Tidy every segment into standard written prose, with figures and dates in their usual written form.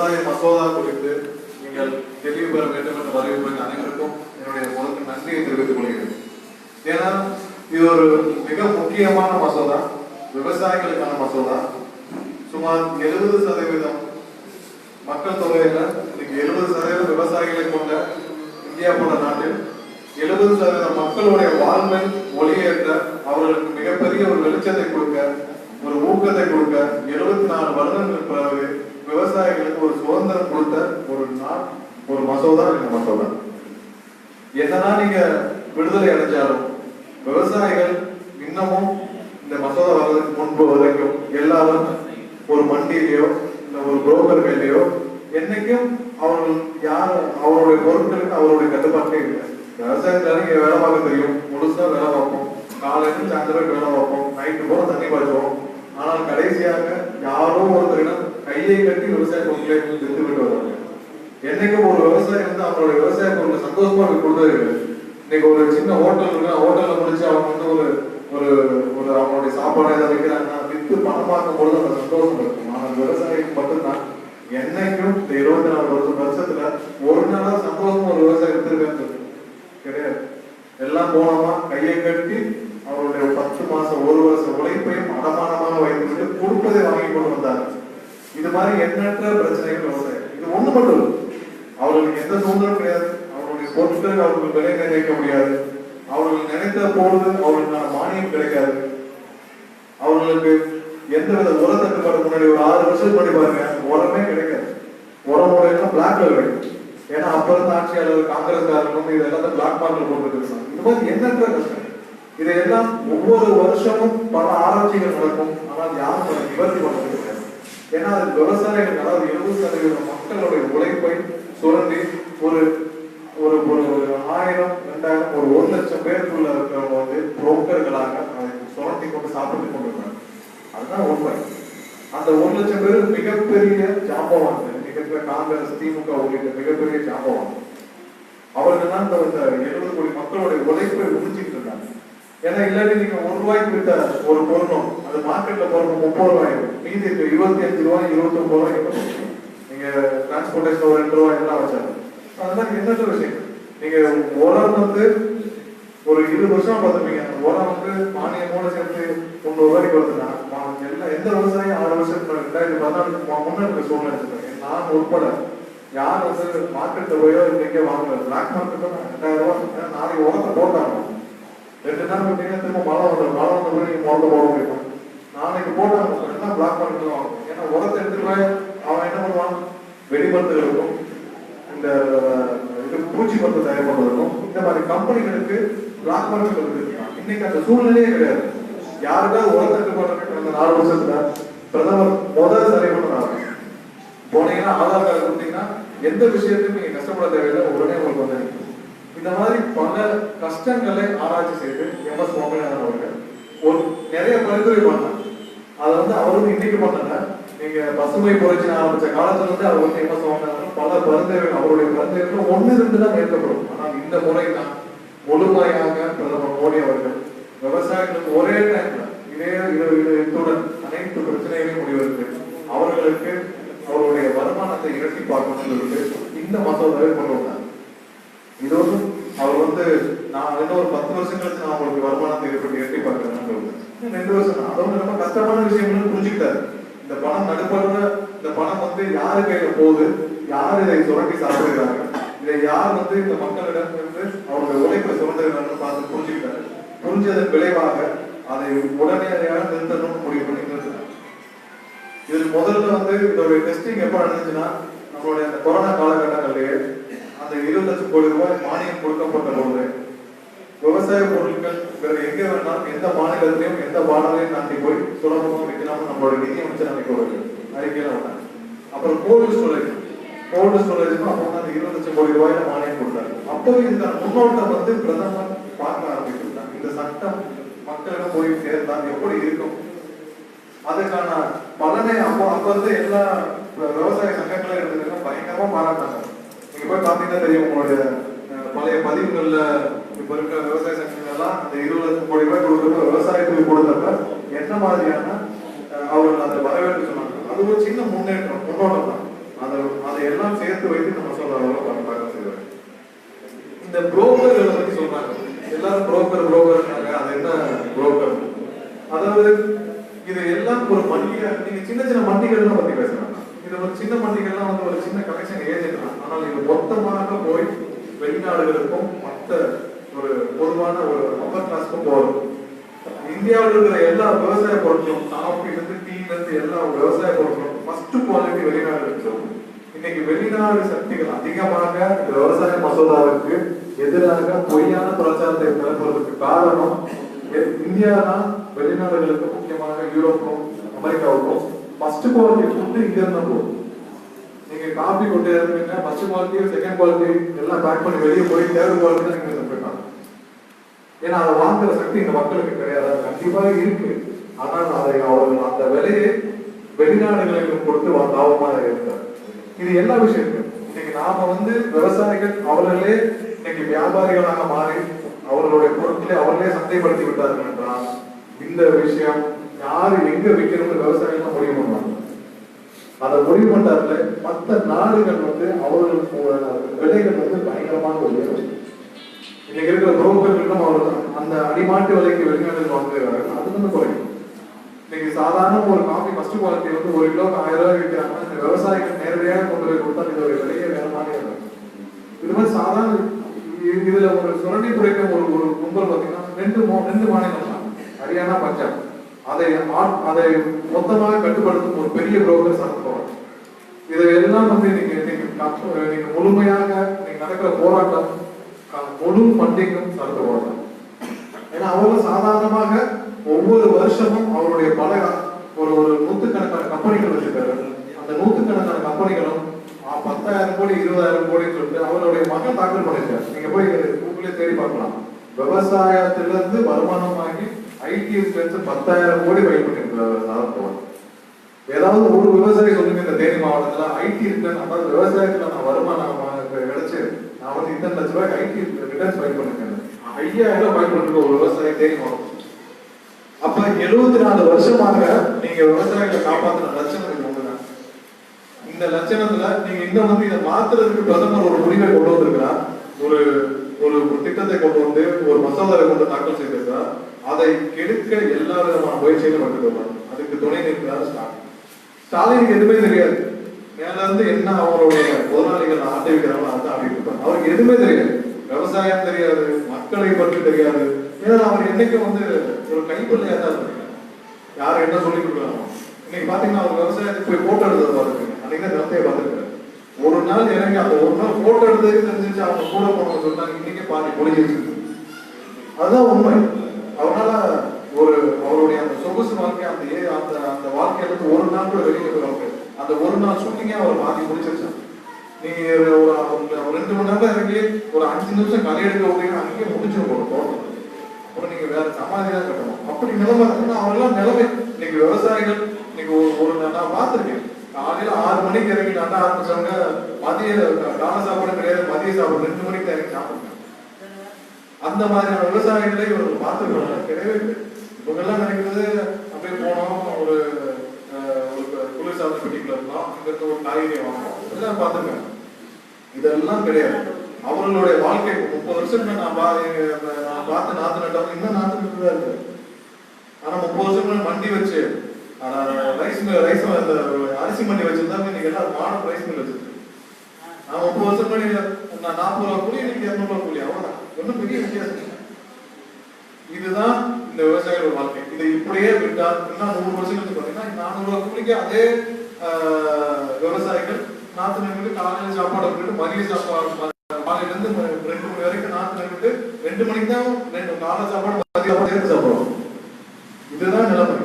விவசாய மசோதா குறித்து நீங்கள் தெளிவு பெற வேண்டும் என்று வரவேற்பு அனைவருக்கும் என்னுடைய முதல் நன்றியை தெரிவித்துக் கொள்கிறேன். ஏன்னா இது ஒரு மிக முக்கியமான மசோதா, விவசாயிகளுக்கான மசோதா. சுமார் 70% மக்கள் தொகையில இன்னைக்கு 70% விவசாயிகளை கொண்ட இந்தியா போன்ற நாட்டில் 70% மக்களுடைய வாழ்வை ஒளியேற்ற, அவர்களுக்கு மிகப்பெரிய ஒரு வெளிச்சத்தை கொடுக்க, ஒரு ஊக்கத்தை கொடுக்க 74 வருடங்களுக்கு பிறகு விவசாயிகளுக்கு ஒரு சுதந்திரம் கொடுத்த ஒரு மசோதா இந்த மசோதா. என்னதான் நீங்க விடுதலை அடைஞ்சாலும் விவசாயிகள் இன்னமும் இந்த மசோதா வர்றதுக்கு முன்பு வரைக்கும் எல்லாரும் ஒரு மண்டியிலேயோ இல்ல ஒரு புரோக்கர் கையிலையோ என்னைக்கும் அவர்கள் அவருடைய பொருட்களுக்கு அவருடைய கட்டுப்பாட்டே இல்லை. விவசாயத்துல நீங்க வேலை பார்க்க தெரியும், முழுசா வேலை பார்ப்போம், காலையில சாயந்தரம் வேலை பார்ப்போம், நைட்டு போல தண்ணி பாய்ச்சுவோம். ஆனால் கடைசியாக யாரோ ஒருத்தரிடம் கையை கட்டி விவசாய பொருட்களை வித்து விட்டு வருவாங்க. என்னைக்கும் ஒரு விவசாயி அவங்களுடைய விவசாய பொருளை சந்தோஷமா கொடுத்தது. இன்னைக்கு ஒரு சின்ன ஹோட்டல் இருக்கு, ஹோட்டல்ல முடிச்சு அவங்க ஒரு ஒரு ஒரு அவங்களுடைய சாப்பாடு ஏதாவது வைக்கிறாங்கன்னா வித்து பணம் பார்க்கும் பொழுது அந்த சந்தோஷம் இருக்கும். ஆனால் விவசாயிக்கு மட்டும்தான் என்னைக்கும் இந்த 24 வருஷத்துல ஒரு நாள் சந்தோஷமா ஒரு விவசாயி வித்துருக்கான்னு கிடையாது. எல்லாம் போனோமா கையை கட்டி அவருடைய 10 மாசம் 1 வருஷம் உழைப்பையும் அடமானமாக வைத்துவிட்டு கொடுப்பதை வாங்கி கொண்டு வந்தாங்க. இது மாதிரி எண்ணற்ற பிரச்சனைகள் விவசாயம். இது ஒண்ணு மட்டும் இல்லை, அவர்களுக்கு எந்த சுதந்திரம் கிடையாது, அவருடைய பொருட்களுக்கு அவர்களுக்கு விலை நிர்ணயிக்க முடியாது, அவர்கள் நினைத்த பொழுது அவர்களுக்கான மானியம் கிடைக்காது, அவர்களுக்கு எந்தவித உர தட்டுப்பாடு முன்னாடி ஒரு 6 வருஷத்துக்கு முன்னாடி பாருங்க உரமே கிடைக்காது. உரம் முறையெல்லாம் பிளாக்ல கிடைக்கும். ஏன்னா அப்ப இருந்த ஆட்சியாளர் காங்கிரஸ்காரர்களும் இது எல்லாத்தையும் பிளாக் மார்க்ல போட்டு இருக்காங்க. இந்த மாதிரி எண்ணற்ற கஷ்டம். இதையெல்லாம் ஒவ்வொரு வருஷமும் பல ஆராய்ச்சிகள் நடக்கும், ஆனால் யாரும் நிவர்த்தி பண்ண முடியாது. ஏன்னா அது விவசாயிகள், அதாவது 70% மக்களுடைய உழைப்பை சுரண்டி ஒரு ஒரு 1000, 2000, ஒரு 1 லட்சம் பேருக்குள்ள இருக்கிறவங்க புரோக்கர்களாக அதை சுரண்டி கொண்டு சாப்பிட்டு கொண்டு இருக்காங்க. அதுதான் உண்மை. அந்த 1 லட்சம் பேர் மிகப்பெரிய ஜாம்பவான்கள், மிகப்பெரிய காங்கிரஸ், திமுக உள்ளிட்ட மிகப்பெரிய ஜாம்பவான்கள். அவர்கள் தான் இந்த 70 கோடி மக்களுடைய உழைப்பை உறிஞ்சிட்டு இருக்காங்க. ஏன்னா இல்லாட்டி நீங்க 1 ரூபாய்க்கு விட்ட ஒரு பொருளும் அது மார்க்கெட்ல போறது 30 ரூபாய், மீதி 25 ரூபாய் 29 ரூபாய் நீங்க டிரான்ஸ்போர்டேஷன் ஒரு 2 ரூபாய் எல்லாம் வச்சாங்க. அதெல்லாம் எண்ணற்ற விஷயம். நீங்க உரம் ஒரு 20 வருஷம் பார்த்துருப்பீங்க, உரம் மானியமோட சேர்த்து 300 ரூபாய்க்கு வருதுன்னா எல்லாம் எந்த விவசாயம் 6 வருஷத்துக்கு 2014 முன்னாடி சூழ்நிலை வச்சிருக்காங்க. நான் உட்பட யார் மார்க்கெட்ல போயோ இங்கே வாங்குறது பிளாக் மார்க்கெட் 2000 ரூபாய். நாளைக்கு உரத்தை போட்டாங்க, 2 நாள் விட்டீங்கன்னா திரும்ப மழை வந்துடும், மழை வந்த போய் நீங்க உரத்தை போட முடியும். நாளைக்கு போட்டாங்க எல்லாம் பிளாக் மார்க்கெட்ல வாங்க. ஏன்னா உரத்தை எடுத்துட்டு அவன் என்ன பண்ணுவான், வெடிமருந்துகளுக்கும் இந்த பூச்சி மருந்து தயார் பண்ணுவதற்கும் இந்த மாதிரி கம்பெனிகளுக்கு பிளாக் மார்க்கெட் இருக்கான். இன்னைக்கு அந்த சூழ்நிலையே கிடையாது. யாருக்காவது உரத்தட்டு போடுறதுக்கு கடந்த 4 வருஷத்துல பிரதமர் முதல் சரி பண்ணாங்க. போனீங்கன்னா ஆதார் கார்டு கொடுத்தீங்கன்னா எந்த விஷயத்தையும் நீங்க கஷ்டப்பட தேவையில்லை, உடனே உங்களுக்கு வந்து இந்த மாதிரி பல கஷ்டங்களை ஆராய்ச்சி செய்து எம்எஸ் சுவாமிநாதன் அவர்கள் ஒரு நிறைய பரிந்துரை பண்ணாங்க. அதை அவரும் இன்னைக்கு பண்ணல, நீங்க பசுமை புரட்சி ஆரம்பிச்ச காலத்துல அவர் எம்எஸ் சுவாமிநாதன் பல பரிந்துரைகள், அவருடைய பரிந்துரைகள் 1-2 தான் ஏற்கப்படும். ஆனால் இந்த முறை தான் முழுமையாக பிரதமர் மோடி அவர்கள் விவசாயிகளுக்கு ஒரே டைம்ல இத்துடன் அனைத்து பிரச்சனைகளையும் முடிவெடுத்து அவர்களுக்கு அவருடைய வருமானத்தை இரட்டி பார்க்கணும் இந்த மசோதாவை கொண்டு வந்தார். இது அவர் நான் இன்னும் ஒரு 10 வருஷம் கழிச்சு நான் உங்களுக்கு வருமானத்தை இரட்டி பார்க்கிறேன்னு சொல்லுவேன். 2 வருஷம் தான். அது ரொம்ப கஷ்டமான விஷயங்கள்னு புரிஞ்சுக்கிட்டாரு. இந்த பணம் நடுப்படுற இந்த பணம் யாரு கையில போகுது, யார் இதை சுரண்டி சாப்பிடுகிறாங்க, இதை யார் இந்த மக்களிடம் இருந்து அவருடைய உழைப்பை சுரண்டுகிறாங்கன்னு பார்த்து புரிஞ்சுக்கிட்டாரு. புரிஞ்சதன் விளைவாக அதை உடனடியாக நிறுத்தணும்னு முடிவு பண்ணி நிறுத்தினார். இதுக்கு முதல்ல இதோட டெஸ்டிங் எப்ப நடந்துச்சுன்னா நம்மளுடைய அந்த கொரோனா காலகட்டங்களிலேயே அந்த 20 லட்சம் கோடி ரூபாய் மானியம் கொடுக்கப்பட்ட பொழுது விவசாய பொருட்கள் வேற எங்க வேணாலும் எந்த மாநிலத்திலையும் எந்த பாடலையும் தாண்டி போய் சுலபமா வைக்கலாம்னு நம்மளோட நிதியமைச்சர் அன்னைக்கு ஒரு அறிக்கையில வந்தாங்க. அப்புறம் கோல்டு ஸ்டோரேஜ் அப்போ அந்த 20 லட்சம் கோடி ரூபாயில மானியம் கொடுத்தாரு. அப்போ இதுக்கான முன்னோட்டம் பிரதமர் பார்க்க ஆரம்பிச்சிருந்தாங்க. இந்த சட்டம் மக்களிடம் போய் சேர்ந்தால் எப்படி இருக்கும், அதுக்கான பலனை அப்ப எல்லா விவசாய சங்கங்களும் இருந்ததுன்னா பயங்கரமா பாராட்டாங்க. நீங்க போய் பார்த்தீங்கன்னா தெரியும், உங்களுடைய பழைய பதிவுகள்ல இப்ப இருக்கிற விவசாய சங்கங்கள் எல்லாம் அந்த 20 லட்சம் கோடி ரூபாய் கொடுக்குறப்ப விவசாயத்துக்கு கொடுத்தப்ப என்ன மாதிரியான அவர்கள் அதை வரவேற்று சொன்னாங்க. அது ஒரு சின்ன முன்னோட்டம் தான். அந்த அதையெல்லாம் சேர்த்து வைத்து நம்ம சொல்றவங்க தாக்கல் செய்வாங்க. இந்த புரோக்கர்களை பத்தி சொல்றாங்க. எல்லாரும் புரோக்கர் அது என்ன புரோக்கர்? அதாவது இது எல்லாம் ஒரு மண்டிகை. நீங்க சின்ன சின்ன மண்டிகள்லாம் பத்தி பேசுறாங்க. இது ஒரு சின்ன மண்டிகள்லாம் வந்து ஒரு சின்ன கனெக்ஷன் ஏஜென்ட் தான். ஆனால் இது மொத்தமாக போய் வெளிநாடுகளுக்கும் மற்ற ஒரு பொதுவான ஒரு அப்பர் கிளாஸ்க்கும் போகும். இந்தியாவில் இருக்கிற எல்லா விவசாய பொருட்களும், காஃபிலிருந்து டீலிருந்து எல்லா விவசாய பொருட்களும் ஃபர்ஸ்ட் குவாலிட்டி வெளிநாடு இருக்கும். இன்னைக்கு வெளிநாடு சக்திகள் அதிகமாக இந்த விவசாய மசோதாவுக்கு எதிராக பொய்யான பிரச்சாரத்தை கிளப்புவதற்கு காரணம் இந்தியா தான். வெளிநாடுகளுக்கு முக்கியமாக யூரோப்புக்கும் அமெரிக்காவுக்கும் ஃபர்ஸ்ட் குவாலிட்டி ஃபுட்டு இங்க இருந்தா போகும். நீங்க காஃபி கொண்டு இருந்தீங்கன்னா ஃபர்ஸ்ட் குவாலிட்டி செகண்ட் குவாலிட்டி எல்லாம் பேக் பண்ணி வெளியே போய் தேர்ட் குவாலிட்டி தான் நீங்க போயிட்டாங்க. ஏன்னா அதை வாங்குற சக்தி இந்த மக்களுக்கு கிடையாது. கண்டிப்பாக இருக்கு. ஆனால் அதை அவர்கள் அந்த விலையை வெளிநாடுகளுக்கு கொடுத்து லாபமாக இருக்கிறார். இது எல்லா விஷயத்துக்கும் இன்னைக்கு நாம வந்து விவசாயிகள் அவர்களே இன்னைக்கு வியாபாரிகளாக மாறி அவர்களுடைய பொருட்களை அவர்களே சந்தைப்படுத்தி விட்டார்கள் என்றால் இந்த விஷயம் யாரு எங்க விற்கணும்னு விவசாயிகள் முடிவு பண்ணுவாங்க. அதை முடிவு பண்றாருல மற்ற நாடுகள் வந்து அவர்களுக்கு விலைகள் வந்து பயங்கரமாக உயரும். இன்னைக்கு இருக்கிற புரோக்கர்களுக்கும் அவர்கள் அந்த அடிமாட்டு விலைக்கு வெளிநாடுகள் வாங்குகிறார்கள். அது வந்து குறையும். இன்னைக்கு சாதாரண ஒரு காஃபி ஃபர்ஸ்ட் குவாலிட்டி வந்து 1 கிலோக்கு 1000 ரூபாய் விற்கிறாங்க. இந்த விவசாயிகள் நேரடியாக கொண்டு போய் கொடுத்தா இதோட விலையே வேற மாதிரி இருக்கும். இது மாதிரி சாதாரண இதுல ஒரு சுரண்டி குறைக்கும் ஒரு கும்பல் பார்த்தீங்கன்னா ரெண்டு மாநிலம் தான், ஹரியானா பஞ்சாப். அதை மொத்தமாக கட்டுப்படுத்தும் ஒரு பெரிய புரோக்கர் சரத்துவாங்க. இதையெல்லாம் வந்து நீங்க முழுமையாக நீங்க நடக்கிற போராட்டம் முழு பண்டிகையும் சரத்துவாங்க. ஏன்னா அவங்க சாதாரணமாக ஒவ்வொரு வருஷமும் அவருடைய பல ஒரு நூற்றுக்கணக்கான கம்பெனிகள் வச்சிருக்காரு. அந்த நூற்றுக்கணக்கான கம்பெனிகளும் 10,000 கோடி 20,000 கோடின்னு சொல்லிட்டு அவருடைய மகன் தாக்கல் பண்ணிருக்காரு. நீங்க போய் கூகுளே தேடி பார்க்கலாம். விவசாயத்திலிருந்து வருமானம் வாங்கி ஐடி எக்ஸ்பென்ஸ் 10,000 கோடி பயிர் பண்ணிருக்காரு. ஏதாவது ஒரு விவசாயி சொல்லுங்க இந்த தேனி மாவட்டத்துல ஐடி ரிட்டர்ன், அதாவது விவசாயத்துல நான் வருமானம் கிடைச்சு நான் வந்து இத்தனை லட்ச ரூபாய்க்கு ஐடி ரிட்டர்ன்ஸ் பயிர் பண்ணிருக்கேன். 5,000 பயிர் பண்ணிருக்க ஒரு விவசாயி தேனி மாவட்டம். அப்ப 74 வருஷமாக நீங்க விவசாயிகளை காப்பாற்றின லட்சணம் இது ஒண்ணுதான். இந்த லட்சணத்துல நீங்க இன்னும் வந்து இதை மாத்துறதுக்கு பிரதமர் ஒரு முடிவை கொண்டு வந்திருக்கிறார். ஒரு ஒரு திட்டத்தை கொண்டு வந்து ஒரு மசோதாவை கொண்டு தாக்கல் செய்திருக்கிறார். அதை கெடுக்க எல்லா விதமான முயற்சிகளும் எடுத்துக்கிறார். அதுக்கு துணை நிற்கிறார் ஸ்டாலினுக்கு எதுவுமே தெரியாது. மேல இருந்து என்ன அவருடைய முதலாளிகள் ஆட்டை வைக்கிறாங்களோ அதை ஆடிட்டு இருப்பாங்க. அவருக்கு எதுவுமே தெரியாது. விவசாயம் தெரியாது, மக்களை பற்றி தெரியாது. ஏன்னா அவர் என்னைக்கும் வந்து ஒரு கைப்பள்ளியா தான் இருக்கு. யாரும் என்ன சொல்லி கொடுக்குறாங்க. இன்னைக்கு பாத்தீங்கன்னா அவர் விவசாயத்துக்கு போய் போட்டோ எடுத்தது பார்த்துருக்கீங்க. அன்னைக்கு தான் நிலத்தையே பார்த்துருக்காரு. ஒரு நாள் இறங்கி அந்த ஒரு நாள் போட்டோ எடுத்ததுக்கு தெரிஞ்சிச்சு அவங்க கூட போனவங்க சொன்னாங்க இன்னைக்கு பாதி முடிஞ்சிருச்சு. அதுதான் உண்மை. அவனால அவருடைய அந்த சொகுசு வாழ்க்கை அந்த வாழ்க்கையில இருந்து ஒரு நாள் கூட வெளியே போயிருவாங்க. அந்த ஒரு நாள் ஷூட்டிங்கே அவர் பாதி முடிச்சிருச்சு. நீங்க ஒரு 2 மணி நேரம் இறங்கி ஒரு 5 நிமிஷம் களை எடுக்க விட்டீங்கன்னா அங்கேயே முடிச்சிடும் தோட்டம். அப்புறம் நீங்க வேற சமாதி தான் கட்டணும். அப்படி நிலைமை இருக்குன்னா அவரெல்லாம் நிலைமை. இன்னைக்கு விவசாயிகள் இன்னைக்கு நான் பார்த்துருக்கேன். காலையில 6 மணிக்கு இறங்கி நட ஆரம்பிச்சவங்க மதிய காலை சாப்பாடு கிடையாது, மதிய சாப்பாடு 2 மணிக்கு தான் இறங்கி சாப்பிடுங்க. அந்த மாதிரியான விவசாயிகளை இவர்கள் பார்த்துருக்காங்க கிடையவே இல்லை. இவங்கெல்லாம் நினைக்கிறது அப்படியே போனோம், ஒரு குளிர்சாதன பெட்டிக்குள்ள இருந்தோம், இங்கிருந்து ஒரு காய்கறி வாங்கணும், இதெல்லாம் பார்த்துருக்காங்க. இதெல்லாம் கிடையாது. அவர்களுடைய வாழ்க்கை 30 வருஷம் நான் பார்த்து நாத்து நட்டவங்க இன்னும் நாத்து நட்டு தான் இருக்கு. ஆனா 30 வருஷம் மண்டி வச்சு ரைஸ் அந்த அரிசி மண்டி வச்சிருந்தாங்க. இன்னைக்கு எல்லாம் மாடல் ரைஸ் மில் வச்சிருக்கு. நான் 30 வருஷம் முன்னாடி 40 ரூபா கூலி, இன்னைக்கு 200 ரூபா கூலி, அவ்வளவுதான். ஒன்றும் பெரிய வித்தியாசம். இதுதான் இந்த விவசாயிகள் வாழ்க்கை. இதை இப்படியே விட்டால் இன்னும் 100 வருஷம் கழிச்சு பார்த்தீங்கன்னா 400 ரூபா கூலிக்கு அதே விவசாயிகள் நாத்து நட்டு காலையில சாப்பாடு போட்டு மதிய சாப்பாடு காலையில இருந்து 2 மணி வரைக்கும் நாத்து நட்டு 2 மணிக்கு தான் காலை சாப்பாடு மதிய சாப்பாடு சேர்த்து சாப்பிடுவோம். இதுதான் நிலைமை.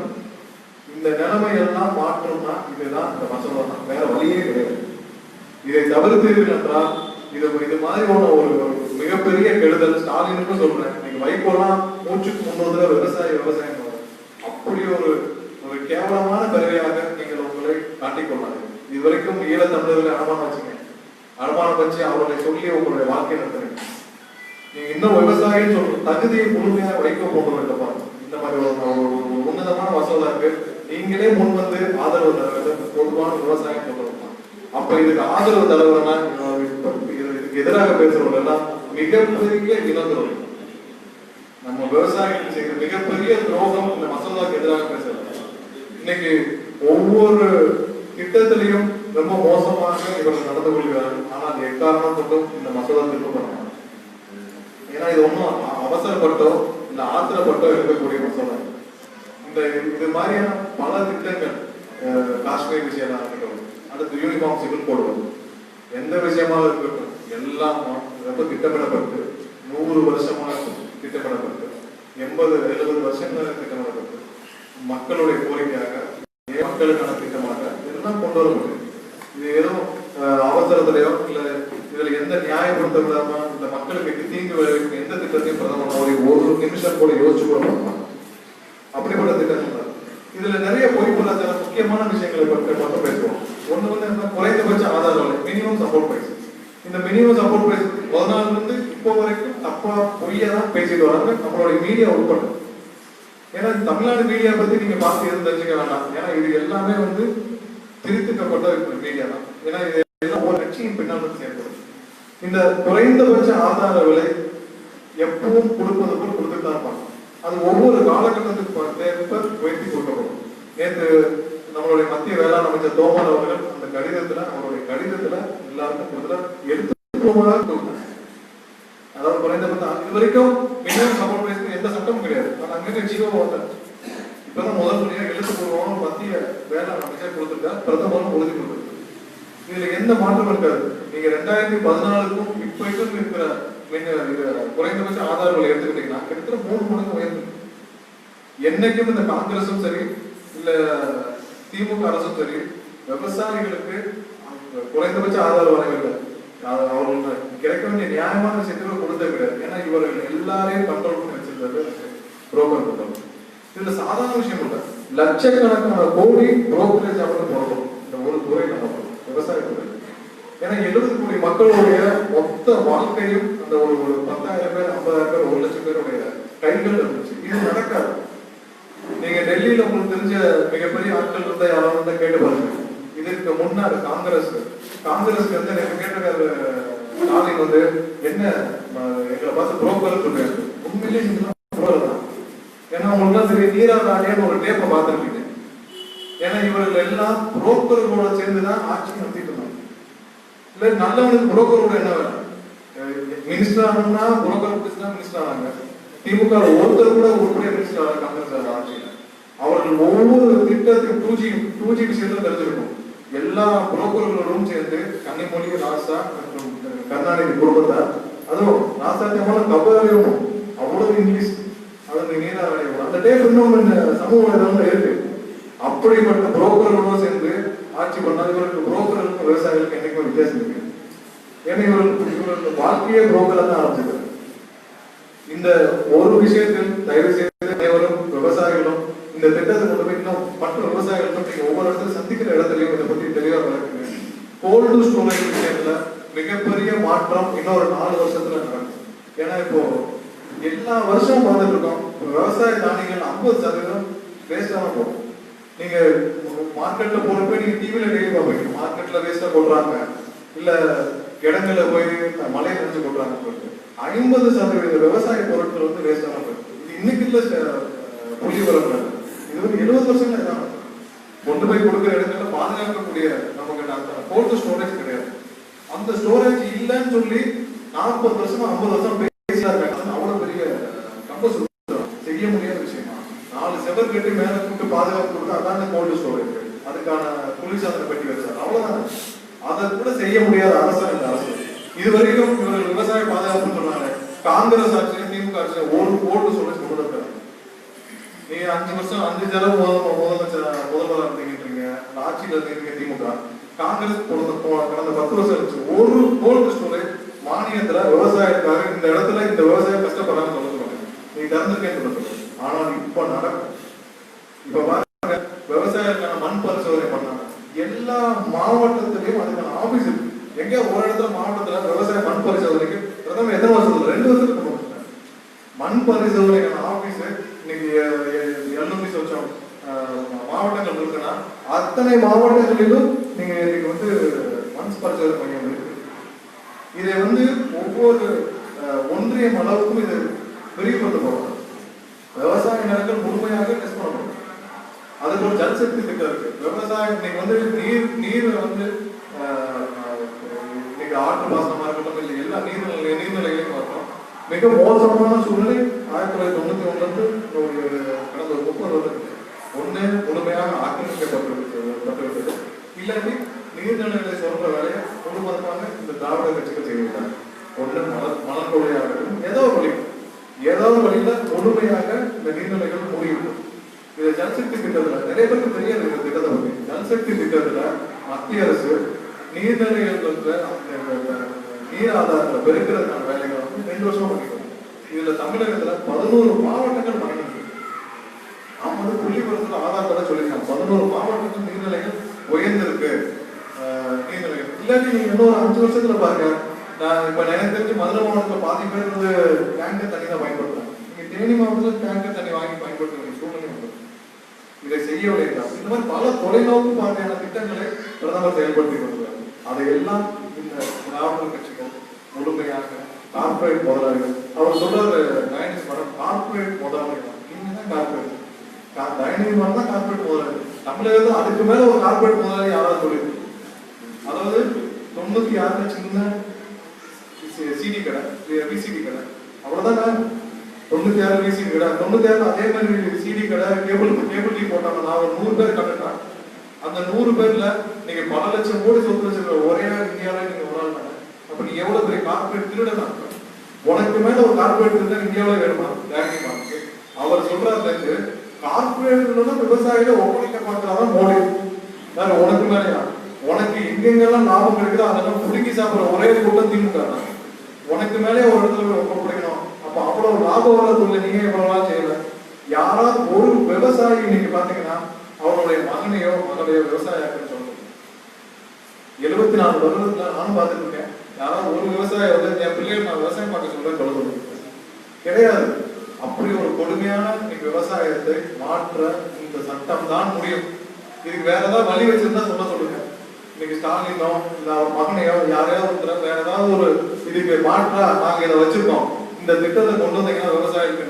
இந்த நிலைமையெல்லாம் மாற்றம்னா இதுதான் இந்த மசோதா தான், வேற வழியே கிடையாது. இதை தவிர்த்தீர்கள் என்றால் இது மாதிரி ஒரு மிகப்பெரிய கெடுதல். ஸ்டாலினுக்கும் சொல்றேன், நீங்க வைகோலாம் மூச்சுக்கு முன்னோதுல விவசாயம் அப்படி ஒரு கேவலமான கருவியாக நீங்கள் உங்களை காட்டிக்கொள்ளாது. இதுவரைக்கும் ஈழத்தமிழர்களை அனுமானம் வச்சு அவர்களை சொல்லி உங்களுடைய வாழ்க்கை நடத்துறீங்க. நீங்க இன்னும் விவசாயம் சொல்ற தகுதியை முழுமையாக வைகோ போக வேண்டுமா? இந்த மாதிரி ஒரு உன்னதமான மசோதாக்கு நீங்களே முன் வந்து ஆதரவு தர வேண்டும். பொதுவான விவசாயம் சொல்றோம். அப்ப இதுக்கு ஆதரவு தலைவர்னா இதுக்கு எதிராக பேசுறவங்க எல்லாம் மிகப்பெரிய இனத்துறை. நம்ம விவசாயிகளுக்கு செய்கிற மிகப்பெரிய துரோகம் இந்த மசோதாவுக்கு எதிராக பேசுறது. இன்னைக்கு ஒவ்வொரு திட்டத்திலையும் ரொம்ப மோசமாக இவர்கள் நடந்து கொள்கிறார்கள். ஆனா அது எக்காரணம் கொண்டும் இந்த மசோதா திரும்ப பண்ண, ஏன்னா இது ஒன்றும் அவசரப்பட்டோ இல்ல ஆத்திரப்பட்டோ இருக்கக்கூடிய மசோதா. இந்த இது மாதிரியான பல திட்டங்கள், காஷ்மீர் விஷயமா இருக்கட்டும், அடுத்து யூனிஃபார்ம் சிவில் போடுவது, எந்த விஷயமாக இருக்கட்டும், எல்லாம் ரொம்ப திட்டமிடப்பட்டு 100 வருஷமாக திட்டமிடப்பட்டு 80-70 வருஷங்களாக திட்டமிடப்பட்டு மக்களுடைய கோரிக்கையாக மக்களுக்கான திட்டமாக இதெல்லாம் கொண்டு வர முடியும். இது எதுவும் அவசரத்திலையோ இல்ல இதுல எந்த நியாயப்படுத்த விடாம இந்த மக்களுக்கு தீங்கு விளைவிக்கும் எந்த திட்டத்தையும் பிரதமர் மோடி ஒரு நிமிஷம் கூட யோசிச்சு கூட பண்ணுவாங்க. அப்படிப்பட்ட திட்டங்கள் இதுல நிறைய பொய்ப்புள்ள முக்கியமான விஷயங்களை பற்றி மட்டும் பேசுவோம். ஒண்ணு வந்து குறைந்தபட்ச ஆதார விலை, மினிமம் சப்போர்ட் பிரைஸ். இந்த மினிமம் சப்போர்ட் பிரைஸ் முதல் நாள்ல இருந்து இப்போ வரைக்கும் தப்பா பொய்யா தான் பேசிட்டு வராங்க நம்மளுடைய மீடியா உட்பட. ஏன்னா தமிழ்நாடு மீடியா பத்தி நீங்க பார்த்து எதுவும் தெரிஞ்சுக்க வேண்டாம். ஏன்னா இது எல்லாமே வந்து திருத்துக்கப்பட்ட மீடியா தான். ஏன்னா இது எல்லாம் ஒரு கட்சியின் பின்னால் செயல்படும். இந்த குறைந்தபட்ச ஆதார விலை எப்பவும் கொடுப்பதற்குள் கொடுத்துட்டு தான் இருப்பாங்க. அது ஒவ்வொரு காலகட்டத்துக்கு உயர்த்தி கொடுக்கப்படும். நேற்று நம்மளுடைய மத்திய வேளாண் அமைச்சர் தோமர் அவர்கள் அந்த கடிதத்துல அவருடைய கடிதத்துல எல்லாருக்கும் எழுத்துப்பூர்வமாக கொடுத்தாங்க. அதாவது குறைந்தபட்சம் இது வரைக்கும் மினிமம் சப்போர்ட் பிரைஸ் எந்த சட்டமும் கிடையாது. ஆனா அங்கே ஜீவோ வந்தார். இப்பதான் முதல் முறையா எழுத்துப்பூர்வமாக மத்திய வேளாண் அமைச்சர் கொடுத்திருக்கார், பிரதமரும் உறுதி கொடுத்திருக்காரு. இதுல எந்த மாற்றம் இருக்காது. நீங்க 2014க்கும் இப்ப இருக்கிற குறைந்தபட்ச ஆதார விலை எடுத்துக்கிட்டீங்கன்னா கிட்டத்தட்ட 3 மடங்கு உயர்ந்து. என்னைக்கும் இந்த காங்கிரஸும் சரி இல்ல திமுக அரசும் சரி விவசாயிகளுக்கு குறைந்தபட்ச ஆதார விலை இல்லை, அவர்களுக்கு கிடைக்க வேண்டிய நியாயமான விஷயத்துல கொடுத்தே கிடையாது. ஏன்னா இவர்கள் எல்லாரையும் கண்ட்ரோல் பண்ணி வச்சிருந்தது புரோக்கர் கூட்டம். இதுல சாதாரண விஷயம் இல்லை, லட்சக்கணக்கான கோடி புரோக்கரேஜ் அப்படின்னு போடணும் இந்த ஒரு துறை நம்ம விவசாய துறை. ஏன்னா 70 கோடி மக்களுடைய மொத்த வாழ்க்கையும் அந்த ஒரு 10,000 பேர் 50,000 பேர் 1 லட்சம் பேருடைய கைகள் இருந்துச்சு. இது நடக்காது. நீங்க டெல்லியில உங்களுக்கு தெரிஞ்ச மிகப்பெரிய ஆட்கள் இருந்தா யாராவது இருந்தா கேட்டு பாருங்க. இதற்கு முன்னாடி காங்கிரஸ்க்கு வந்து எனக்கு கேட்டிருக்காரு ஸ்டாலின் வந்து என்ன எங்களை பார்த்து புரோக்கர் சொல்றாரு. உண்மையிலேயே புரோக்கர் தான். ஏன்னா உங்களுக்கு சரி நீராதாரியான ஒரு டேப்பை பார்த்துருக்கீங்க. ஏன்னா இவர்கள் எல்லாம் புரோக்கர்களோட சேர்ந்துதான் ஆட்சி நடத்திட்டு இருந்தாங்க. இல்ல நல்லவனுக்கு புரோக்கரோட என்ன வேணும்? மினிஸ்டர் ஆனா புரோக்கர் மினிஸ்டர் ஆனாங்க. திமுக ஒருத்தர் கூட உருப்படியா மினிஸ்டர் ஆனாங்க காங்கிரஸ் ஆட்சியில. அவர்கள் ஒவ்வொரு திட்டத்தையும் 2G விஷயத்துல தெரிஞ்சிருக்கும். எல்லா புரோக்கர்களோடும் சேர்ந்து கன்னிமொழி, ராசா மற்றும் கருணாநிதி குடும்பத்தார், அதுவும் ராசாத்தியமான கபரையும் அவ்வளவு இங்கிலீஷ் அதற்கு நீராவணி அந்த டேப் இன்னும் சமூக வலைதளம் இருக்கு. அப்படிப்பட்ட புரோக்கர்களோடு சேர்ந்து ஆட்சி பண்ணால் இவருக்கு புரோக்கர்களுக்கும் விவசாயிகளுக்கு என்னைக்கும் வித்தியாசம் இருக்கு. ஏன்னா இவர்களுக்கு வாழ்க்கையே புரோக்கரா தான் ஆரம்பிச்சிருக்காரு. இந்த ஒரு விஷயத்தில் தயவு செய்து அனைவரும் விவசாயிகளும் இந்த திட்டத்தை கொண்டு போய் இன்னும் மற்ற விவசாயிகளுக்கும் நீங்க ஒவ்வொரு இடத்துல சந்திக்கிற இடத்துலயும் இதை பத்தி தெளிவா வளர்க்குங்க. கோல்டு ஸ்டோரேஜ் விஷயத்துல மிகப்பெரிய மாற்றம் இன்னொரு 4 வருஷத்துல நடக்கும். ஏன்னா இப்போ எல்லா வருஷமும் பார்த்துட்டு இருக்கோம் விவசாய தானியங்கள் 50% வேஸ்டா தான் போகும். நீங்க மார்க்கெட்ல போறப்ப நீங்க டிவில டெய்லி பார்ப்பீங்க மார்க்கெட்ல வேஸ்டா போடுறாங்க, இல்ல இடங்கள்ல போய் மழை நினைச்சு போடுறாங்க. 50% விவசாய பொருட்கள் வந்து வேஸ்டா தான் போயிருக்கு. இது இன்னைக்கு இல்ல புள்ளி வரல, இது வந்து 70 வருஷங்களா இதான் கொண்டு போய் கொடுக்குற இடங்கள்ல பாதுகாக்கக்கூடிய நமக்கு அந்த கோல்டு ஸ்டோரேஜ் கிடையாது. அந்த ஸ்டோரேஜ் இல்லைன்னு சொல்லி 40 வருஷமா 50 வருஷம் பேசியா இருக்காங்க. அவ்வளவு பெரிய ரொம்ப செய்ய முடியாத விஷயமா 4 செவர் கட்டி மேல கூட்டு பாதுகாப்பு கொடுத்தா அதான் கோல்டு ஸ்டோரேஜ். அதுக்கான குளிர்சாதன பெட்டி வச்சாரு, அவ்வளவுதான். அதை கூட செய்ய முடியாத அரசு இந்த அரசு. இது வரைக்கும் இவர்கள் விவசாய பாதுகாப்புன்னு சொன்னாங்க. காங்கிரஸ் ஆட்சியில திமுக ஆட்சியில ஒரு கோல்டு ஸ்டோரேஜ் கொண்டு வந்தாங்க. நீங்க 5 வருஷம் 5 தடவை முதல்வராக இருந்தீங்க, ஆட்சியில இருந்தீங்க திமுக. காங்கிரஸ் கடந்த 10 வருஷம் இருந்துச்சு. ஒரு கோல்டு ஸ்டோரேஜ் மானியத்துல விவசாயத்துக்காக இந்த இடத்துல இந்த விவசாயம் கஷ்டப்படாம சொல்ல சொல்லுவாங்க. நீங்க திறந்துருக்கேன்னு சொல்லுங்க. ஆனால் இப்ப நடக்கும். இப்ப பாருங்க, விவசாயத்துக்கான மண் பரிசோதனை பண்ணாங்க. எல்லா மாவட்டத்திலையும் அதுக்கான ஆபீஸ் இருக்கு. எங்க ஒரு இடத்துல மாவட்டத்துல விவசாய மண் பரிசோதனைக்கு பிரதமர் எத்தனை வருஷத்துல 2 வருஷத்துக்கு கொண்டு வந்துட்டாங்க. மண் பரிசோதனைக்கான ஆபீஸ் இன்னைக்கு 700 வருஷம் மாவட்டங்கள் இருக்குன்னா அத்தனை மாவட்டங்களிலும் நீங்க இன்னைக்கு வந்து பரிசோதனை மையம் இருக்கு. இதை வந்து ஒவ்வொரு ஒன்றியம் அளவுக்கும் இது விரிவுபடுத்தப்படும். விவசாய நிலங்கள் முழுமையாக டெஸ்ட் பண்ணப்படும். அதுக்கு ஒரு ஜல்சக்தி திட்டம் இருக்கு. விவசாயம் இன்னைக்கு வந்து நீரை வந்து இன்னைக்கு ஆற்று பாசனமா இருக்கட்டும், இல்லை எல்லா நீர்நிலைகளையும் பார்த்தோம். மிக மோசமான சூழ்நிலை 1991 கடந்த 30 வருடத்துக்கு ஒண்ணு முழுமையாக ஆக்கிரமிக்கப்பட்டிருக்கிறது. இல்லாட்டி நீர்நிலைகளை சொல்ற வேலையை முழுவதுமாக இந்த திராவிட கட்சிகள் செய்கிறாங்க. ஒண்ணு மணல் கொள்ளையாகட்டும், ஏதோ ஒரு வழியில முழுமையாக இந்த நீர்நிலைகள் மூடிவிடும். இது ஜல்சக்தி திட்டத்துல நிறைய பேருக்கு தெரியாது. இந்த திட்டத்தை பத்தி ஜல்சக்தி திட்டத்துல மத்திய அரசு நீர்நிலைகள் நீர் ஆதாரங்களை பெருக்கிறதுக்கான வேலைகளை வந்து 2 வருஷமா பண்ணிக்கணும். இதுல தமிழகத்துல 11 மாவட்டங்கள் பண்ணிருக்கு. அவங்க வந்து புள்ளிபுரத்துல ஆதாரத்தோட சொல்லியிருக்காங்க 11 மாவட்டங்கள் நீர்நிலைகள் உயர்ந்திருக்கு. நீர்நிலைகள் இல்லாட்டி நீங்க இன்னொரு 5 வருஷத்துல பாருங்க. நான் இப்ப எனக்கு தெரிஞ்சு மதுரை மாவட்டத்துல பாதி பேர் வந்து டேங்கர் தண்ணி தான் பயன்படுத்துறாங்க. நீங்க தேனி மாவட்டத்துல டேங்கர் தண்ணி வாங்கி பயன்படுத்த வேண்டிய சூழ்நிலை வந்து இதை செய்ய வேண்டாம். இந்த மாதிரி பல தொலைநோக்கு பார்வையான திட்டங்களை பிரதமர் செயல்படுத்தி வருகிறார். அதையெல்லாம் இந்த திராவிட கட்சிகள் முழுமையாக கார்பரேட் முதலாளிகள், அவர் சொல்றாரு தயநிதி மேடம், கார்பரேட் முதலாளிகள் நீங்க தான் கார்பரேட், தயநிதி மேடம் தான் கார்பரேட் முதலாளி. தமிழகத்தில் அதுக்கு மேல ஒரு கார்பரேட் முதலாளி யாராவது சொல்லியிருக்கு? அதாவது 96 சின்ன சிடி கடை, விசிடி கடை, அவ்வளவுதான். 96 விசிடி கடை, 96 அதே மாதிரி சிடி கடை, கேபிள் டிவி போட்டாங்க. நான் ஒரு 100 பேர் கண்டுட்டேன். அந்த 100 பேர்ல நீங்க பல லட்சம் கோடி சொத்து வச்சிருக்க ஒரே இந்தியாவில நீங்க ஒரு ஆள் தானே. அப்ப நீ எவ்வளவு பெரிய கார்பரேட் திருடன் தான். உனக்கு மேல ஒரு கார்பரேட் திருடன் இந்தியாவில வேணுமா? அவர் சொல்றாரு கார்பரேட் விவசாயில ஒப்படைக்க பார்க்கறாதான் மோடி. வேற உனக்கு மேலயா? உனக்கு எங்கெங்கெல்லாம் லாபம் கிடைக்குதோ அதெல்லாம் புடுங்கி சாப்பிடுற ஒரே கூட்டம் திமுக தான். உனக்கு மேலே ஒரு இடத்துல ஒப்படைக்கணும். அப்ப அவ்வளவு லாபம் வர்றதுல நீங்க எவ்வளவு செய்யல. யாராவது ஒரு விவசாயி இன்னைக்கு பாத்தீங்கன்னா அவருடைய மகனையோ மகளையோ விவசாயின்னு சொல்லுங்க. 74 வருடத்துல நானும் பார்த்துட்டு இருக்கேன். யாராவது ஒரு விவசாயி வந்து என் பிள்ளைகள் நான் விவசாயம் பார்க்க சொல்றேன் சொல்ல கிடையாது. அப்படி ஒரு கொடுமையான இன்னைக்கு விவசாயத்தை மாற்ற இந்த சட்டம் தான் முடியும். இதுக்கு வேற ஏதாவது வழி வச்சிருந்தா சொல்லுங்க. இன்னைக்கு ஸ்டாலினோ இல்ல அவர் மகனையோ யாரையாவது வேற ஏதாவது ஒரு இதுக்கு மாற்றா நாங்க இதை வச்சிருக்கோம், இந்த திட்டத்தை கொண்டு வந்தீங்கன்னா விவசாயிக்கு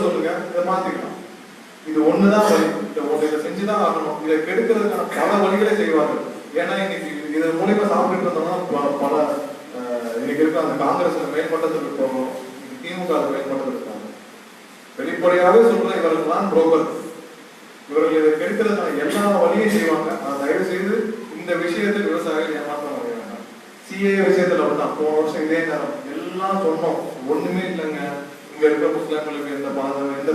சொல்லுங்க, இதை மாத்திக்கலாம். இது ஒண்ணுதான் வழி. இதை செஞ்சுதான் ஆகணும். இதை கெடுக்கிறதுக்கான பல வழிகளை செய்வார்கள். ஏன்னா இன்னைக்கு இது மூலியமா சாப்பிட்டு இருந்தோம்னா பல இன்னைக்கு இருக்க அந்த காங்கிரஸ் மேல்மட்டத்துக்கு போகணும், திமுக மேல்மட்டத்தில் இருக்காங்க. வெளிப்படையாவே சொல்ற இவர்கள் தான் புரோக்கர். இவர்கள் இதை கெடுக்கிறதுக்கான எல்லா வழியும் செய்வாங்க. தயவு செய்து இந்த விஷயத்தில் விவசாயிகள் ஏமாற்றம் அடைய வேண்டாம். சிஏ விஷயத்துல அப்படிதான் போன வருஷம் இதே நேரம் எல்லாம் சொன்னோம், ஒண்ணுமே இல்லைங்க. இங்க இருக்க முஸ்லிம்களுக்கு எந்த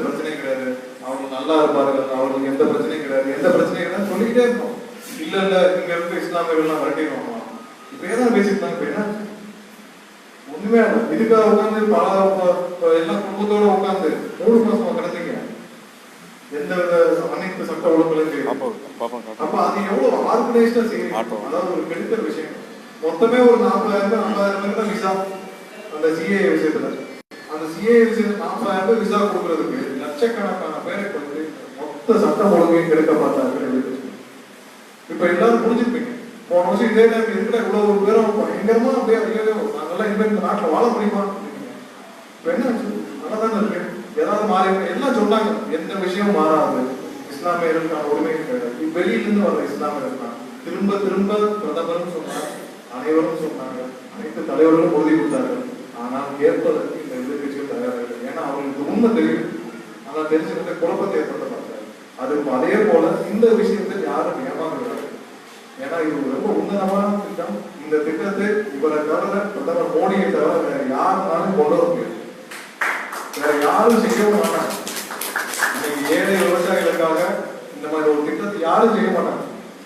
பிரச்சனையும் கிடையாது, அவங்க நல்லா இருப்பார்கள், அவங்களுக்கு எந்த பிரச்சனையும் கிடையாது, எந்த பிரச்சனையும் கிடையாது சொல்லிக்கிட்டே இருக்கோம். இல்ல இங்க இருக்க இஸ்லாமியர்கள்லாம் வரட்டிடுவாங்க. இப்ப ஏதாவது பேசிட்டு இப்ப என்ன ஒண்ணுமே இதுக்காக உட்காந்து எல்லாம் குடும்பத்தோட உட்காந்து 3 மாசமா கிடந்தீங்க. எந்த வித அனைத்து சட்ட ஒழுங்குகளும். அப்ப அது எவ்வளவு ஆர்கனைஸ்டா செய்யணும். அதாவது ஒரு கெடுக்கிற விஷயம். மொத்தமே ஒரு 40,000 50,000 தான் விசா. அந்த சிஏ விஷயத்துல அந்த சிஏ விஷயத்துல 40,000 விசா கொடுக்கறதுக்கு லட்சக்கணக்கான பேரை கொண்டு மொத்த சட்டம் ஒழுங்கையும் கெடுக்க பார்த்தார்கள். இப்ப எல்லாரும் புரிஞ்சுருப்பீங்க. போன வருஷம் இதே நேரம் இருக்கிற இவ்வளவு பேரும் பயங்கரமா அப்படியே நாங்கெல்லாம் இனிமேல் இந்த நாட்டில் வாழ முடியுமா? இப்ப என்ன நல்லா தானே இருக்கு. ஏதாவது மாறி எல்லாம் சொன்னாங்க, எந்த விஷயமும் மாறாது. இஸ்லாமியர்களுக்கான உரிமை கிடையாது. வெளியிலிருந்து வர இஸ்லாமியர்கள் தான் திரும்ப திரும்ப பிரதமரும் சொன்னார், அனைவரும் சொன்னாங்க, அனைத்து தலைவர்களும் உறுதி கொடுத்தார்கள். ஆனால் ஏற்பதற்கு இந்த எதிர்கட்சிகள் தயாராக. ஏன்னா அவங்களுக்கு உண்மை தெரியும். ஆனால் தெரிஞ்சுக்கிட்ட குழப்பத்தை ஏற்படுத்த பார்த்தாங்க. அதே போல இந்த விஷயத்தில் யாரும் ஏமாந்துகிறார்கள். ஏன்னா இது ரொம்ப உன்னதமான திட்டம். இந்த திட்டத்தை இவரை தவிர பிரதமர் மோடியை தவிர வேற யாருனாலும் கொண்டு வர முடியாது. வேற யாரும் செய்யவும் மாட்டாங்க. இன்னைக்கு ஏழை விவசாயிகளுக்காக இந்த மாதிரி ஒரு திட்டத்தை யாரும் செய்ய மாட்டாங்க.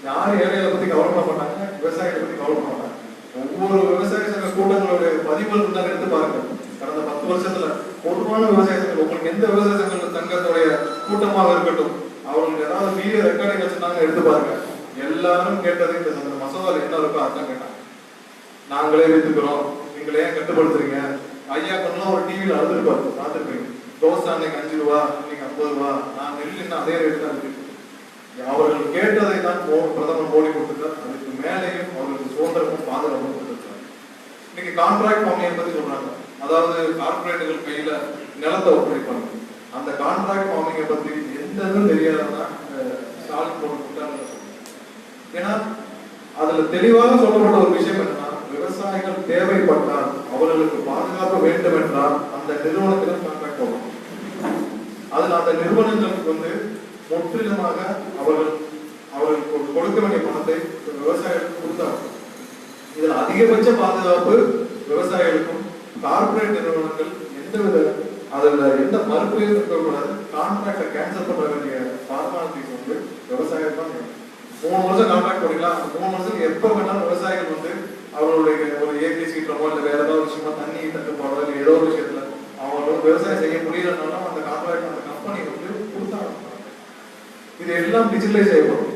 யாரும் ஏழைகளை பத்தி கவலைப்பட மாட்டாங்க, விவசாயிகளை பத்தி கவலைப்பட மாட்டாங்க. ஒவ்வொரு விவசாய சங்க கூட்டங்களுடைய பதிவுகள் இருந்தாலும் எடுத்து பாருங்க. கடந்த 10 வருஷத்துல பொதுவான விவசாய சங்கம் உங்களுக்கு எந்த விவசாய சங்கத்துடைய கூட்டமாக இருக்கட்டும், அவங்களுக்கு ஏதாவது வீடியோ ரெக்கார்டிங் வச்சிருந்தாங்க எடுத்து பாருங்க. எல்லாரும் கேட்டது இந்த மசோதால என்ன இருக்கோ அதான் கேட்டாங்க. நாங்களே வித்துக்கிறோம், நீங்களே ஏன் கட்டுப்படுத்துறீங்க? ஐயா பண்ணலாம் ஒரு டிவியில் அழுதுருப்பாரு, பார்த்துருப்பீங்க. தோசை அன்னைக்கு 5 ரூபா, இன்னைக்கு 50 ரூபா, நான் நெல் இன்னும் அதே ரேட்டு தான் இருக்கு. அவர்கள் கேட்டதை தான் பிரதமர் மோடி கொடுத்துட்டார். அதுக்கு மேலேயும் அவர்களுக்கு சுதந்திரமும் பாதுகாப்பும் கொடுத்துருக்காங்க. இன்னைக்கு கான்ட்ராக்ட் ஃபார்மிங் பத்தி சொல்றாங்க, அதாவது கார்பரேட்டுகள் கையில நிலத்தை ஒப்படைப்பாங்க. அந்த கான்ட்ராக்ட் ஃபார்மிங்கை பத்தி எந்த இதுவும் தெரியாதான் ஸ்டாலின் போட்டு கூட்டாங்க. ஏன்னா அதுல தெளிவாக சொல்லப்பட்ட ஒரு விஷயம் என்னன்னா, விவசாயிகள் தேவைப்பட்டால் அவர்களுக்கு பாதுகாப்பு வேண்டும் என்றால் அந்த நிறுவனத்திடம் கான்ட்ராக்ட் போடணும். அதுல அந்த நிறுவனங்களுக்கு முற்றிலுமாக அவர்களுக்கு கொடுக்க வேண்டிய பணத்தை விவசாயிகளுக்கு கொடுத்தாங்க. இதுல அதிகபட்ச பாதுகாப்பு விவசாயிகளுக்கும். கார்பரேட் நிறுவனங்கள் எந்தவித அதுல எந்த மறுப்பையும் இருக்கக்கூடாது. கான்ட்ராக்டை கேன்சல் பண்ண வேண்டிய ஃபார்மாலிட்டிஸ் விவசாயிகள் தான். 3 வருஷம் கான்ட்ராக்ட் பண்ணிக்கலாம். 3 வருஷம் எப்ப வேணாலும் விவசாயிகள் அவர்களுடைய ஒரு ஏசி சீட்டமோ இல்ல வேற ஏதாவது விஷயமா தண்ணி தட்டுப்பாடோ இல்லை ஏதோ ஒரு விஷயத்துல அவங்களோட விவசாயம் செய்ய முடியலன்னாலும் அந்த கான்ட்ராக்ட் அந்த கம்பெனி கொடுத்தாங்க. இது எல்லாம் டிஜிட்டலைஸ் செய்யப்படும்.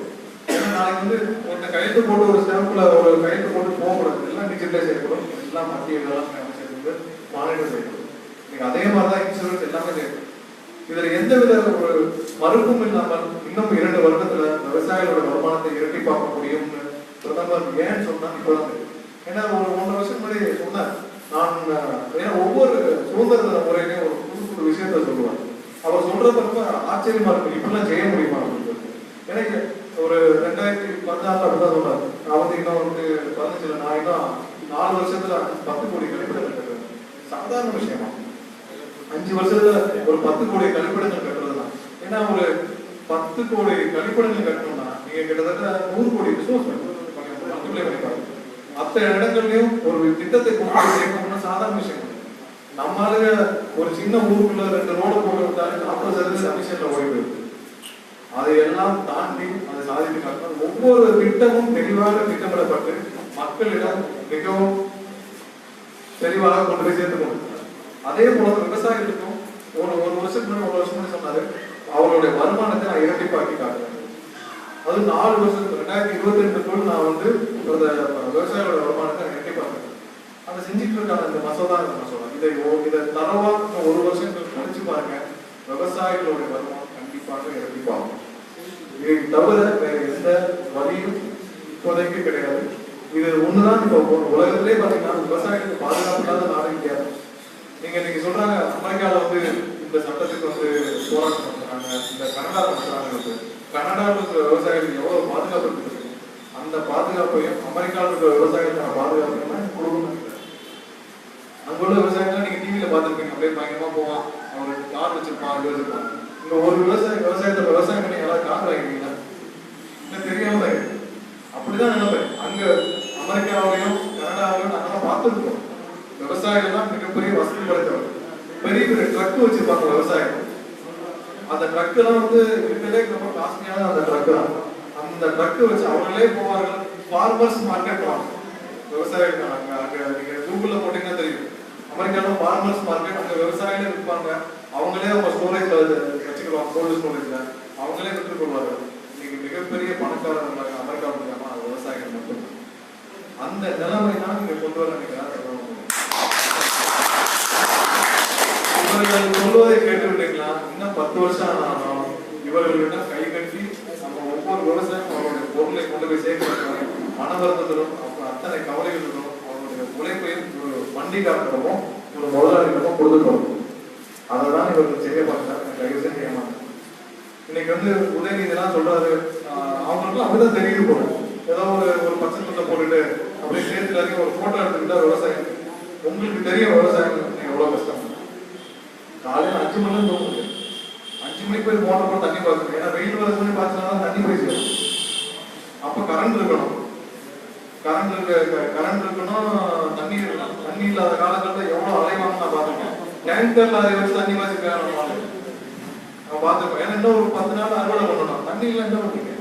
ஏன்னா நாளைக்கு ஒரு கையெழுத்து போட்டு ஒரு ஸ்டாம்ப்ல ஒரு கையெழுத்து போட்டு போகக்கூடாது. எல்லாம் டிஜிட்டலைஸ் செய்யப்படும். எல்லாம் மத்திய வேளாண்மை அமைச்சர் மானிட்டர் செய்யப்படும். நீங்க அதே மாதிரிதான் இன்சூரன்ஸ் எல்லாமே செய்யப்படும். இதுல எந்தவித ஒரு மறுப்பும் இல்லாமல் இன்னும் 2 வருடத்துல விவசாயிகளோட வருமானத்தை இரட்டிப்பாக்க முடியும்னு பிரதமர் ஏன்னு சொன்னா இப்பதான் தெரியும். ஏன்னா ஒரு 1.5 வருஷம் முன்னாடி சொன்னேன் நான். ஏன்னா ஒவ்வொரு சுதந்திர முறையிலையும் ஒரு புது புது விஷயத்த சொல்லுவார். அவர் சொல்றப்ப ஆச்சரியமா இருக்கும், இப்பெல்லாம் செய்ய முடியுமா அப்படின்னு. எனக்கு ஒரு 2014 அப்படிதான் சொன்னார். நான் இன்னும் 15 நான் இன்னும் 4 வருஷத்துல 10 கோடி கழிப்பிடங்கள் கட்டுறேன். சாதாரண விஷயமா 5 வருஷத்துல ஒரு 10 கோடி கழிப்பிடங்கள் கட்டுறதுதான். ஏன்னா ஒரு 10 கோடி கழிப்பிடங்கள் கட்டணும்னா நீங்க கிட்டத்தட்ட 100 கோடி ரிசோர்ஸ் மல்டிப்ளை பண்ணி பாருங்க. அத்தனை இடங்கள்லயும் ஒரு திட்டத்தை கொண்டு சேர்க்கணும்னா சாதாரண விஷயம். நம்மளால ஒரு சின்ன ஊருக்குள்ள 2 ரோடு போட்டு விட்டாலே 40% கமிஷன்ல ஓடி போயிருக்கு. அதையெல்லாம் தாண்டி அதை சாதித்து காட்டணும். ஒவ்வொரு திட்டமும் தெளிவாக திட்டமிடப்பட்டு மக்களிடம் மிகவும் தெளிவாக கொண்டு போய் சேர்த்து கொண்டு. அதே போல விவசாயிகளுக்கும் ஒரு வருஷம் சொன்னாரு, அவருடைய வருமானத்தை நான் இரட்டிப்பாக்கி காட்டுறேன். அது 4 வருஷத்துக்கு 2022 நான் விவசாயிகளோட வருமானத்தை இரட்டிப்பாக்குறேன். அதை செஞ்சுட்டு இருக்காங்க. இந்த மசோதா இதை தரவா 1 வருஷம் கழிச்சு பாருங்க, விவசாயிகளுடைய வருமானம் கண்டிப்பாக இரட்டிப்பாகும். இதை தவிர வேற எந்த வழியும் இப்போதைக்கு கிடையாது. இது ஒண்ணுதான். இப்போ உலகத்திலே பாத்தீங்கன்னா விவசாயிகளுக்கு பாதுகாப்பு இல்லாத நாடு கிடையாது. நீங்க இன்னைக்கு சொல்றாங்க அமெரிக்கால இந்த சட்டத்துக்கு போராட்டம் பண்றாங்க, இந்த கனடா பண்றாங்க. கனடாவில் இருக்கிற விவசாயிகளுக்கு எவ்வளவு பாதுகாப்பு இருக்கு, அந்த பாதுகாப்பையும் அமெரிக்காவில் இருக்கிற விவசாயிகளுக்கான பாதுகாப்பையும் கொடுக்கணும். அங்குள்ள விவசாயிகள் நீங்க டிவியில பாத்துருப்பீங்க, அப்படியே பயங்கரமா போவான், அவருக்கு கார் வச்சிருப்பான், இது வச்சிருப்பான். இங்க ஒரு விவசாயத்தை விவசாயம் பண்ணி யாராவது கார் வாங்கிட்டீங்களா? இல்ல தெரியாம அப்படிதான் நினைப்பேன். அங்க அமெரிக்காவிலையும் கனடாவிலையும் நாங்கெல்லாம் பார்த்துருக்கோம். விவசாயிகள் தான் மிகப்பெரிய வசதி படைத்தவர். பெரிய பெரிய ட்ரக் வச்சிருப்பாங்க விவசாயம். அந்த ட்ரக் எல்லாம் இருக்கிறதே ரொம்ப காஸ்ட்லியான அந்த ட்ரக் தான். அந்த ட்ரக் வச்சு அவங்களே போவார்கள். ஃபார்மர்ஸ் மார்க்கெட் வாங்க விவசாயிகள். அங்க நீங்க கூகுள்ல போட்டீங்கன்னா தெரியும். அமெரிக்காவில் ஃபார்மர்ஸ் மார்க்கெட், அங்க விவசாயிகளே விற்பாங்க. அவங்களே அவங்க ஸ்டோரேஜ்ல வச்சுக்குவாங்க, கோல்டு ஸ்டோரேஜ்ல அவங்களே விற்று கொள்வார்கள். நீங்க மிகப்பெரிய பணக்காரர்கள் அமெரிக்காவில் இருக்காம அது விவசாயிகள் மட்டும். அந்த நிலைமை தான் நீங்க கொண்டு வர நினைக்கிறாங்க. இவர்கள் சொல்வதை கேட்டு விட்டீங்களா? இன்னும் 10 வருஷம் ஆனாலும் இவர்களிட கை கட்டி நம்ம ஒவ்வொரு விவசாயம் அவருடைய பொருளை கொண்டு போய் சேர்க்கிறாங்க. மன வருத்தத்திலும் அத்தனை கவலைகளிலும் அவருடைய உழைப்பையும் ஒரு வண்டிக்காரர்களும் ஒரு முதலாளிகளும் கொடுத்துட்டோம். அதை தான் இவர்கள் செய்ய பார்க்கிறாங்க. தயவு செஞ்சு ஏமாங்க. இன்னைக்கு உதயநிதிலாம் சொல்றாரு, அவங்களுக்கும் அப்படிதான் தெரியுது போல. ஏதோ ஒரு பச்சை போட்டுட்டு அப்படியே சேர்த்து வரைக்கும் ஒரு போட்டோ எடுத்துக்கிட்டா விவசாயம். உங்களுக்கு தெரியும் விவசாயம் எவ்வளவு கஷ்டம். காலையில 5 மணி நேரம் தூங்க முடியும். 5 மணிக்கு போய் மோட்டர் போட்டு தண்ணி பார்க்கணும். ஏன்னா வெயில் வர மணி பார்த்துனா தண்ணி போய் சேரும். அப்ப கரண்ட் இருக்கணும். கரண்ட் இருக்கணும், தண்ணி இருக்கணும். தண்ணி இல்லாத காலகட்டத்தில் எவ்வளவு அலைவாங்க நான் பார்த்துருக்கேன். டேங்கர்ல அதை வச்சு தண்ணி வச்சிருக்காங்க நான் பார்த்துருக்கேன். ஏன்னா இன்னும் ஒரு 10 நாள் அறுவடை பண்ணணும். தண்ணி இல்லை என்ன பண்ணுங்க?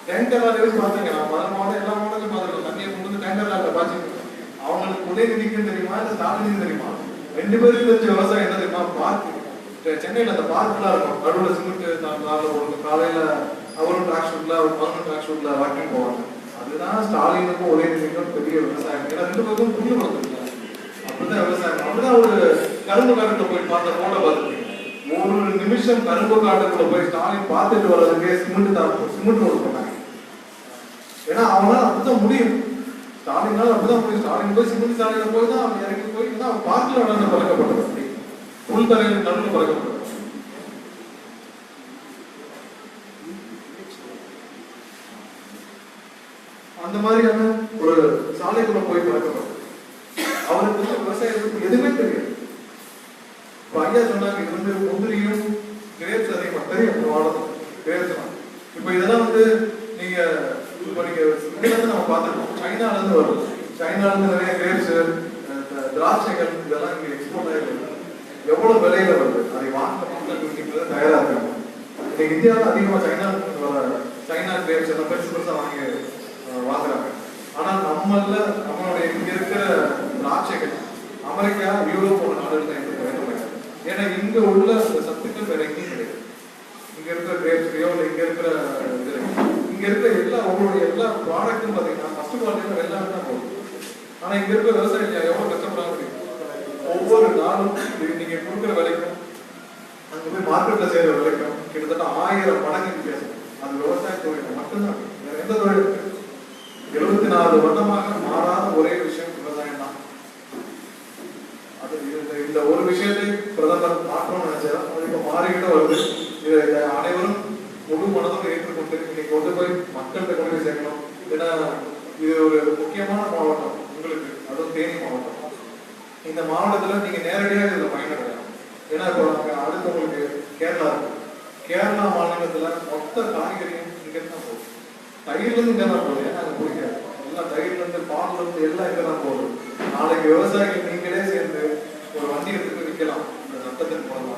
டேங்கர்ல அதை வச்சு பார்த்துருக்கேன். நான் மத மாவட்டம் எல்லா மாவட்டத்தையும் பார்த்துருக்கேன். தண்ணியை கொண்டு வந்து டேங்கர்ல அதை பாய்ச்சிருக்கேன். அவங்களுக்கு உதயநிதிக்கும் தெரியுமா இல்லை ஸ்டாலினுக்கும் தெரியுமா? 2 பேருக்கு தெரிஞ்ச விவசாயம் என்ன தெரியுமா? பார்க். சென்னையில அந்த பார்க்லாம் இருக்கும். நடுவில் சிமெண்ட் காரில் போடுறது. காலையில அவரும் ட்ராக் ஷூட்ல, அவர் மகனும் ட்ராக் ஷூட்ல வாக்கிங் போவாங்க. அதுதான் ஸ்டாலினுக்கும் உதயநிதிக்கும் பெரிய விவசாயம். ஏன்னா 2 பேருக்கும் புரிஞ்சு கொடுத்துருக்கீங்க. அப்படிதான் விவசாயம். அப்படிதான் ஒரு கரும்பு காட்டுக்குள்ள போய் பார்த்த போட்டோ பார்த்துருக்கீங்க. ஒரு நிமிஷம் கரும்பு காட்டுக்குள்ள போய் ஸ்டாலின் பார்த்துட்டு வர்றதுக்கே சிமெண்ட் ரோடு பண்ணாங்க. ஏன்னா அவனால அப்படிதான் முடியும். ஸ்டாலினால் அப்படிதான் போய் ஸ்டாலின் போய் சிமெண்ட் சாலையில போய் தான் அவன் இறங்கி போய் அவன் பார்க்கல நடந்து பறக்கப்பட்டது, புல் தரையில் நடுவில் பறக்கப்பட்டது. அந்த மாதிரியான ஒரு சாலைக்குள்ள போய் பறக்கப்பட்டது. அவருக்கு வந்து விவசாயத்துக்கு எதுவுமே தெரியாது. இப்ப ஐயா சொன்னாங்க, இது வந்து முந்திரியும் கிரேப்ஸ் அதிகமாக தெரியும் வாழணும் கிரேப்ஸ். இப்ப இதெல்லாம் வந்து நீங்க இங்கிருந்து நம்ம பார்த்துருக்கோம், சைனால இருந்து வருது. சைனால இருந்து நிறைய கிரேப்ஸ், திராட்சைகள் இதெல்லாம் இங்க எக்ஸ்போர்ட் ஆகிருக்கு. எவ்வளவு விலையில வருது, அதை வாங்க மக்கள் தயாரா இருக்காங்க. இன்னைக்கு இந்தியாவில் அதிகமா சைனா கிரேப்ஸ் எல்லாம் பெருசு பெருசா வாங்கி வாங்குறாங்க. ஆனா நம்மளுடைய இங்க இருக்கிற திராட்சைகள் அமெரிக்கா, யூரோப் போன்ற நாடுகள் தான் எங்களுக்கு வேணும். ஏன்னா இங்க உள்ள சத்துக்கள் வேற எங்கேயும் கிடையாது. இங்க இருக்கிற கிரேப்ஸ்லயோ இல்லை இங்க இருக்கிற எல்லா ப்ராடக்ட்டும் பாத்தீங்கன்னா ஃபர்ஸ்ட் குவாலிட்டியில வெளிநாடு தான் போகுது. ஆனா இங்க இருக்கிற விவசாயிகள் எவ்வளவு கஷ்டப்படுறாங்க. ஒவ்வொரு நாளும் நீங்க கொடுக்குற விலைக்கும் அங்க போய் மார்க்கெட்ல செய்யற விலைக்கும் கிட்டத்தட்ட 1000 மடங்கு வித்தியாசம். அது விவசாய தொழில் மட்டும்தான், வேற எந்த தொழில் இருக்கு? 74 வருடமாக மாறாத ஒரே விஷயம் விவசாயம் தான். அது இந்த ஒரு விஷயத்தை பிரதமர் மாற்றணும்னு நினைச்சா அது இப்ப மாறிக்கிட்டு வருது. இதை அனைவரும் முழு மனதோடு ஏற்றுக்கொண்டு இன்னைக்கு கொண்டு போய் மக்கள்கிட்ட கொண்டு போய் சேர்க்கணும். ஏன்னா இது ஒரு முக்கியமான மாவட்டம் உங்களுக்கு, அதுவும் தேனி மாவட்டம். இந்த மாவட்டத்துல நீங்க நேரடியாக இதுல பயனடையலாம். ஏன்னா இப்போ அடுத்து உங்களுக்கு கேரளா இருக்கு. கேரளா மாநிலத்துல மொத்த காய்கறியும் இங்க தான் போகுது. தயிர்ல இருந்து இங்க தான் போகுது. ஏன்னா அங்க பிடிக்காது. எல்லாம் தயிர்ல இருந்து பால்ல இருந்து எல்லாம் இங்க தான் போகுது. நாளைக்கு விவசாயிகள் நீங்களே சேர்ந்து ஒரு வண்டி எடுத்துட்டு விற்கலாம். இந்த சட்டத்தின் மூலமா,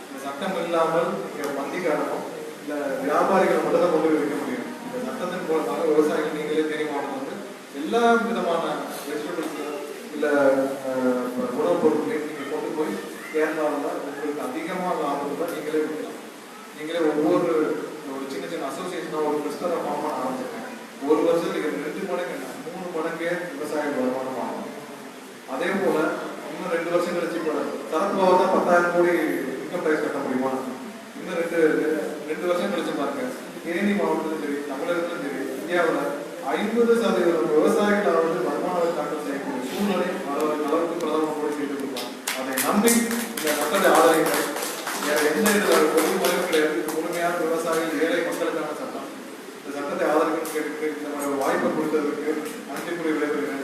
இந்த சட்டம் இல்லாமல் இங்க வண்டிக்காரனும் இந்த வியாபாரிகள் மட்டும் தான் கொண்டு போய் விற்க முடியும். இந்த சட்டத்தின் மூலமாக விவசாயிகள் நீங்களே தெரியுமானது வந்து எல்லா விதமான வெஜிடபிள்ஸ் இல்ல உணவுப் பொருட்களையும் நீங்க கொண்டு போய் கேரளாவில் உங்களுக்கு அதிகமாக லாபத்துல நீங்களே விற்கலாம். நீங்களே ஒவ்வொரு ஒரு சின்ன சின்ன அசோசியேஷனா ஒரு கிறிஸ்தவ ஃபார்மா ஆரம்பிச்சிருக்கேன். ஒரு வருஷத்துக்கு 2 மடங்கு 3 மடங்கு விவசாய வருமானம் ஆகும். அதே போல இன்னும் 2 வருஷம் கழிச்சு தரப்புவாக தான் 10,000 கோடி இன்கம் டேக்ஸ் கட்ட முடியுமா? இன்னும் 2 வருஷம் கழிச்சு பாருங்க, தேனி மாவட்டத்திலும் சரி தமிழகத்திலும் சரி இந்தியாவில் 50% விவசாயிகள் அவர்கள் வருமான தாக்கல் செய்யக்கூடிய சூழ்நிலை அளவுக்கு பிரதமர் கூட செய்து கொடுப்பாங்க. அதை நம்பி இந்த மக்களை ஆதரிக்க வேற எந்த பொது முறையும் கிடையாது. இது முழுமையான விவசாயிகள் ஏழை மக்களுக்கான சட்டம். இந்த சட்டத்தை ஆதரிக்க கேட்டு இந்த மாதிரி வாய்ப்பை கொடுத்ததுக்கு நன்றி கூறி விடைபெறுகிறேன்.